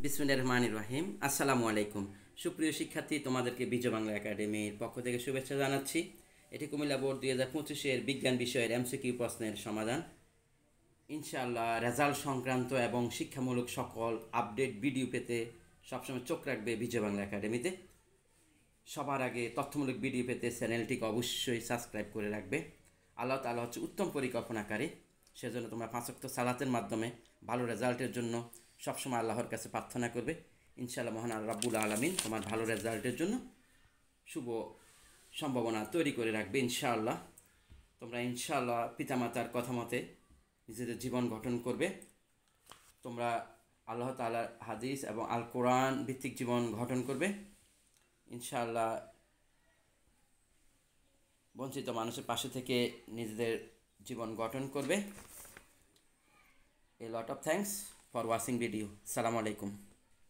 বিসমিল্লাহির রহমানির রহিম। আসসালামু আলাইকুম। সুপ্রিয় শিক্ষার্থী, তোমাদেরকে বিজয় বাংলা একাডেমির পক্ষ থেকে শুভেচ্ছা জানাচ্ছি। এটি কুমিল্লা বোর্ড 2025-এর বিজ্ঞান বিষয়ের এমসিকিউ প্রশ্নের সমাধান। ইনশাআল্লাহ রেজাল্ট সংক্রান্ত এবং শিক্ষামূলক সকল আপডেট ভিডিও পেতে সবসময় চোখ রাখবে বিজয় বাংলা একাডেমিতে। সবার আগে তথ্যমূলক ভিডিও পেতে চ্যানেলটিকে অবশ্যই সাবস্ক্রাইব করে রাখবে। আল্লাহ তাআলা হচ্ছে উত্তম পরিকল্পনাকারী, সেজন্য তোমরা 5 ওয়াক্ত সালাতের মাধ্যমে ভালো রেজাল্টের জন্য সবসময় আল্লাহর কাছে প্রার্থনা করবে। ইনশাআল্লাহ মহান আল্লাহ রাব্বুল আলামিন তোমার ভালো রেজাল্টের জন্য শুভ সম্ভাবনা তৈরি করে রাখবে ইনশাআল্লাহ। তোমরা ইনশাআল্লাহ পিতামাতার কথা মতে নিজেদের জীবন গঠন করবে। তোমরা আল্লাহ তাআলার হাদিস এবং আল কোরআন ভিত্তিক জীবন গঠন করবে ইনশাআল্লাহ। বঞ্চিত মানুষের পাশে থেকে নিজেদের জীবন গঠন করবে। A lot of thanks for watching video. Assalamu alaikum.